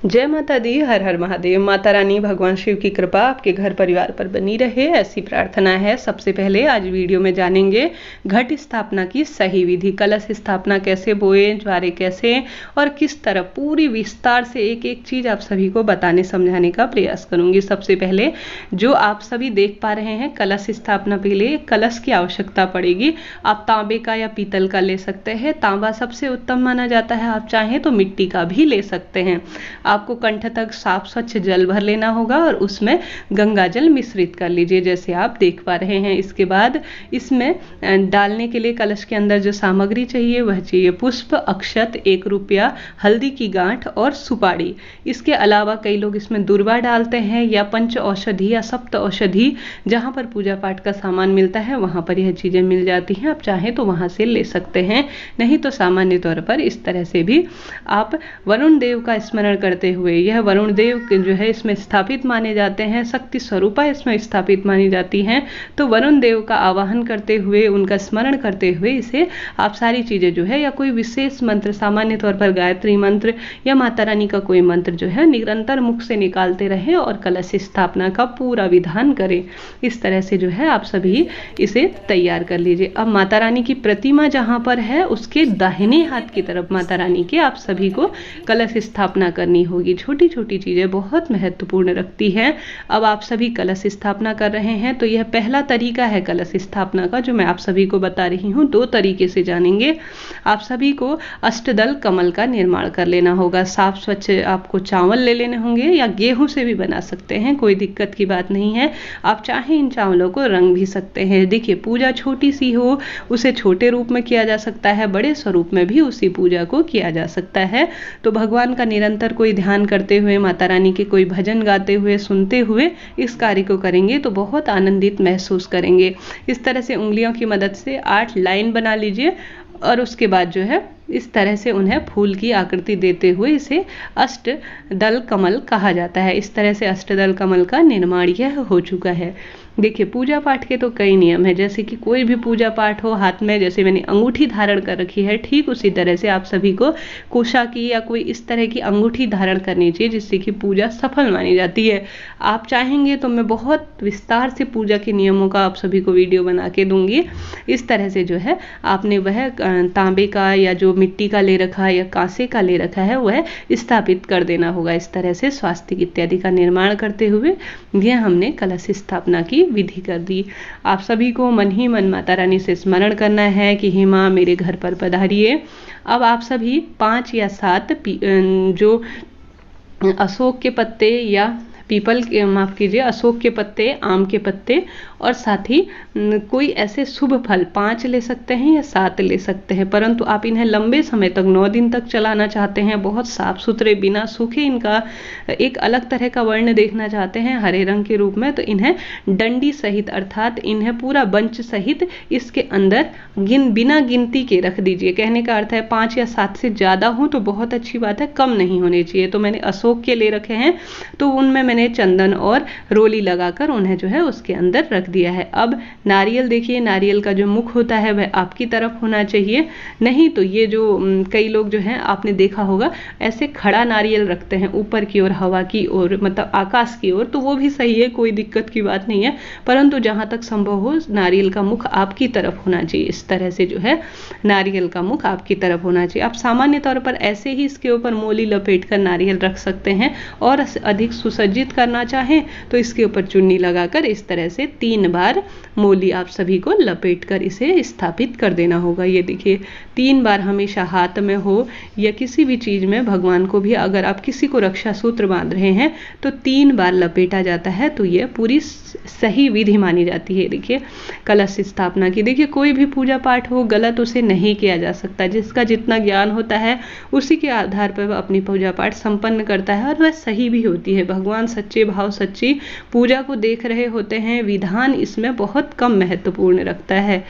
जय माता दी, हर हर महादेव। माता रानी भगवान शिव की कृपा आपके घर परिवार पर बनी रहे, ऐसी प्रार्थना है। सबसे पहले आज वीडियो में जानेंगे घट स्थापना की सही विधि, कलश स्थापना कैसे बोए, ज्वारे कैसे और किस तरह, पूरी विस्तार से एक एक चीज आप सभी को बताने समझाने का प्रयास करूंगी। सबसे पहले जो आप सभी देख पा रहे हैं, कलश स्थापना के लिए कलश की आवश्यकता पड़ेगी। आप तांबे का या पीतल का ले सकते हैं, तांबा सबसे उत्तम माना जाता है। आप चाहें तो मिट्टी का भी ले सकते हैं। आपको कंठ तक साफ स्वच्छ जल भर लेना होगा और उसमें गंगा जल मिश्रित कर लीजिए, जैसे आप देख पा रहे हैं। इसके बाद इसमें डालने के लिए कलश के अंदर जो सामग्री चाहिए वह चाहिए पुष्प, अक्षत, 1 रुपया, हल्दी की गांठ और सुपारी। इसके अलावा कई लोग इसमें दुर्वा डालते हैं या पंच औषधि या सप्त औषधि, जहां पर पूजा पाठ का सामान मिलता है वहां पर यह चीजें मिल जाती हैं। आप चाहें तो वहां से ले सकते हैं, नहीं तो सामान्य तौर पर इस तरह से भी आप वरुण देव का स्मरण करते हुए, यह वरुण देव जो है इसमें स्थापित माने जाते हैं, शक्ति स्वरूपा इसमें स्थापित मानी जाती हैं। तो वरुण देव का आवाहन करते हुए, उनका स्मरण करते हुए इसे आप सारी चीजें जो है, या कोई विशेष मंत्र, सामान्य तौर पर गायत्री मंत्र या माता रानी का कोई मंत्र जो है निरंतर मुख से निकालते रहें और कलश स्थापना का पूरा विधान करें। इस तरह से जो है आप सभी इसे तैयार कर लीजिए। अब माता रानी की प्रतिमा जहां पर है उसके दाहिने हाथ की तरफ माता रानी के आप सभी को कलश स्थापना करनी होगी। छोटी छोटी चीजें बहुत महत्वपूर्ण रखती हैं। अब आप सभी कलश स्थापना कर रहे हैं, तो यह पहला तरीका है कलश स्थापना का जो मैं आप सभी को बता रही हूँ। 2 तरीके से जानेंगे। आप सभी को अष्टदल कमल का निर्माण कर लेना होगा। साफ स्वच्छ आपको चावल ले लेने होंगे या गेहूं से भी बना सकते हैं, कोई दिक्कत की बात नहीं है। आप चाहें इन चावलों को रंग भी सकते हैं। देखिए, पूजा छोटी सी हो उसे छोटे रूप में किया जा सकता है, बड़े स्वरूप में भी उसी पूजा को किया जा सकता है। तो भगवान का निरंतर कोई ध्यान करते हुए, माता रानी के कोई भजन गाते हुए, सुनते हुए इस कार्य को करेंगे तो बहुत आनंदित महसूस करेंगे। इस तरह से उंगलियों की मदद से 8 लाइन बना लीजिए और उसके बाद जो है इस तरह से उन्हें फूल की आकृति देते हुए इसे अष्टदल कमल कहा जाता है। इस तरह से अष्टदल कमल का निर्माण यह हो चुका है। देखिए, पूजा पाठ के तो कई नियम है, जैसे कि कोई भी पूजा पाठ हो, हाथ में जैसे मैंने अंगूठी धारण कर रखी है, ठीक उसी तरह से आप सभी को कुशा की या कोई इस तरह की अंगूठी धारण करनी चाहिए, जिससे कि पूजा सफल मानी जाती है। आप चाहेंगे तो मैं बहुत विस्तार से पूजा के नियमों का आप सभी को वीडियो बना के दूंगी। इस तरह से जो है आपने वह तांबे का या जो मिट्टी का ले रखा है या कांसे का ले रखा है वह स्थापित कर देना होगा। इस तरह से स्वास्तिक इत्यादि का निर्माण करते हुए यह हमने कलश स्थापना की विधि कर दी। आप सभी को मन ही मन माता रानी से स्मरण करना है कि हे मां मेरे घर पर पधारिए। अब आप सभी 5 या 7 जो अशोक के पत्ते या पीपल के, माफ कीजिए, अशोक के पत्ते, आम के पत्ते और साथ ही कोई ऐसे शुभ फल 5 ले सकते हैं या 7 ले सकते हैं, परंतु आप इन्हें लंबे समय तक 9 दिन तक चलाना चाहते हैं, बहुत साफ सुथरे बिना सूखे इनका एक अलग तरह का वर्ण देखना चाहते हैं हरे रंग के रूप में, तो इन्हें डंडी सहित अर्थात इन्हें पूरा बंच सहित इसके अंदर बिना गिनती के रख दीजिए। कहने का अर्थ है 5 या 7 से ज्यादा हो तो बहुत अच्छी बात है, कम नहीं होने चाहिए। तो मैंने अशोक के ले रखे हैं, तो उनमें मैंने चंदन और रोली लगाकर उन्हें जो है उसके अंदर रख दिया है। अब नारियल, देखिए नारियल का जो मुख होता है वह आपकी तरफ होना चाहिए, नहीं तो ये जो कई लोग जो हैं आपने देखा होगा ऐसे खड़ा नारियल रखते हैं ऊपर की ओर, हवा की ओर, मतलब आकाश की ओर, तो वो भी सही है, कोई दिक्कत की बात नहीं है, परंतु जहां तक संभव हो नारियल का मुख आपकी तरफ होना चाहिए। इस तरह से जो है नारियल का मुख आपकी तरफ होना चाहिए। आप सामान्य तौर पर ऐसे ही इसके ऊपर मोली लपेट कर नारियल रख सकते हैं और अधिक सुसज्जित करना चाहें तो इसके ऊपर चुन्नी लगाकर इस तरह से 3 बार मोली आप सभी को लपेट कर इसे स्थापित कर देना होगा। ये देखिए 3 बार हमेशा हाथ में हो या किसी भी चीज में, भगवान को भी अगर आप किसी को रक्षा सूत्र बांध रहे हैं तो 3 बार लपेटा जाता है, तो यह पूरी सही विधि मानी जाती है। देखिए कलश स्थापना की, देखिए कोई भी पूजा पाठ हो गलत उसे नहीं किया जा सकता। जिसका जितना ज्ञान होता है उसी के आधार पर वह अपनी पूजा पाठ संपन्न करता है और वह सही भी होती है। भगवान सच्चे भाव सच्ची पूजा को देख रहे होते हैं, विधान इसमें बहुत कम महत्वपूर्ण रखता है।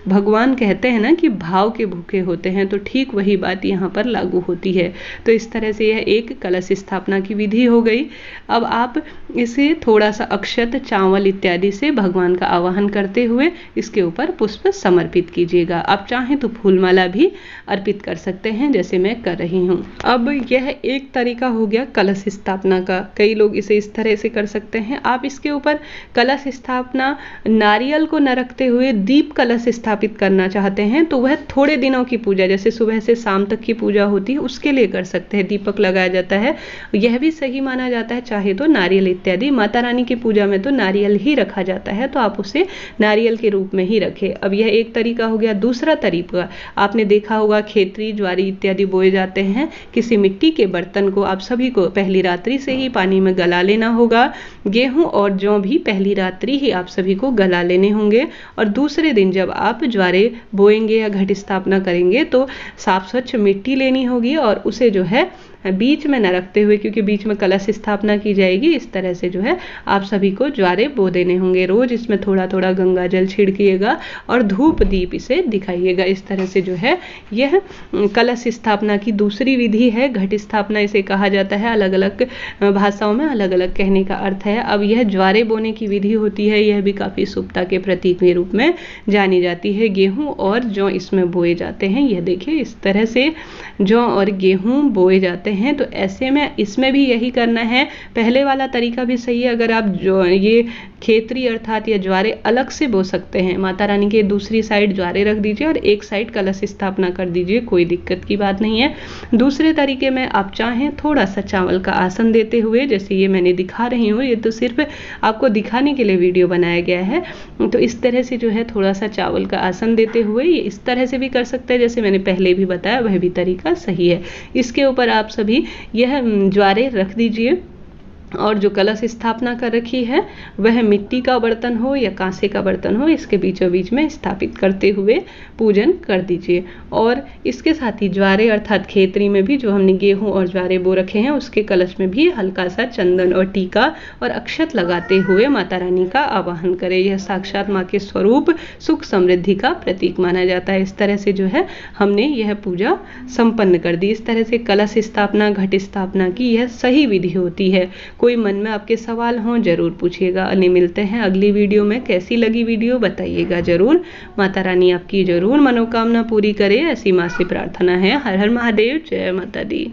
भगवान कहते हैं ना कि भाव के भूखे रखे होते हैं, तो ठीक वही बात यहाँ पर लागू होती है। तो इस तरह से यह एक कलश स्थापना की विधि हो गई। अब आप इसे थोड़ा सा अक्षत, चावल इत्यादि से भगवान का आवाहन करते हुए इसके ऊपर पुष्प समर्पित कीजिएगा। आप चाहें तो फूलमाला भी अर्पित कर सकते हैं, जैसे मैं कर रही हूँ। अब यह एक तरीका हो गया कलश स्थापना का। कई लोग इसे इस तरह से कर सकते हैं। आप इसके ऊपर कलश स्थापना नारियल को न रखते हुए दीप कलश स्थापित करना चाहते हैं तो वह थोड़े दिनों की पूजा, जैसे सुबह से शाम तक की पूजा होती है, उसके लिए कर सकते हैं। दीपक लगाया जाता है, यह भी सही माना जाता है। चाहे तो नारियल इत्यादि, माता रानी की पूजा में तो नारियल ही रखा जाता है, तो आप उसे नारियल के रूप में ही रखें। अब यह एक तरीका हो गया। दूसरा तरीका आपने देखा होगा, खेतरी, ज्वारी इत्यादि बोए जाते हैं। किसी मिट्टी के बर्तन को आप सभी को पहली रात्रि से ही पानी में गला लेना होगा। गेहूं और जौ भी पहली रात्रि ही आप सभी को गला लेने होंगे। और दूसरे दिन जब आप ज्वारे बोएंगे या घट स्थापना करेंगे तो साफ स्वच्छ मिट्टी लेनी होगी और उसे जो है बीच में न रखते हुए, क्योंकि बीच में कलश स्थापना की जाएगी, इस तरह से जो है आप सभी को ज्वारे बो देने होंगे। रोज इसमें थोड़ा थोड़ा गंगा जल छिड़किएगा और धूप दीप इसे दिखाइएगा। इस तरह से जो है यह कलश स्थापना की दूसरी विधि है। घट स्थापना इसे कहा जाता है, अलग अलग भाषाओं में अलग अलग कहने का अर्थ है। अब यह ज्वारे बोने की विधि होती है, यह भी काफी शुभता के प्रतीक के रूप में जानी जाती है। गेहूं और जौ इसमें बोए जाते हैं। यह देखिए इस तरह से जौ और गेहूं बोए जाते हैं। तो ऐसे में इसमें भी यही करना है। पहले वाला तरीका भी सही है। अगर आप जो ये खेतरी अर्थात या ज्वारे अलग से बो सकते हैं, माता रानी के दूसरी साइड ज्वारे रख दीजिए और एक साइड कलश स्थापना कर दीजिए, कोई दिक्कत की बात नहीं है। दूसरे तरीके में आप चाहें थोड़ा सा चावल का आसन देते हुए, जैसे ये मैंने दिखा रही हूँ, ये तो सिर्फ आपको दिखाने के लिए वीडियो बनाया गया है। तो इस तरह से जो है थोड़ा सा चावल का आसन देते हुए ये इस तरह से भी कर सकते हैं, जैसे मैंने पहले भी बताया, वह भी तरीका सही है। इसके ऊपर आप सभी यह ज्वारे रख दीजिए और जो कलश स्थापना कर रखी है वह मिट्टी का बर्तन हो या कांसे का बर्तन हो, इसके बीचों बीच में स्थापित करते हुए पूजन कर दीजिए। और इसके साथ ही ज्वारे अर्थात खेतरी में भी जो हमने गेहूं और ज्वारे बो रखे हैं उसके कलश में भी हल्का सा चंदन और टीका और अक्षत लगाते हुए माता रानी का आवाहन करें। यह साक्षात माँ के स्वरूप सुख समृद्धि का प्रतीक माना जाता है। इस तरह से जो है हमने यह पूजा संपन्न कर दी। इस तरह से कलश स्थापना, घट स्थापना की यह सही विधि होती है। कोई मन में आपके सवाल हों जरूर पूछिएगा। अन्य मिलते हैं अगली वीडियो में। कैसी लगी वीडियो बताइएगा जरूर। माता रानी आपकी जरूर मनोकामना पूरी करे, ऐसी माँ से प्रार्थना है। हर हर महादेव, जय माता दी।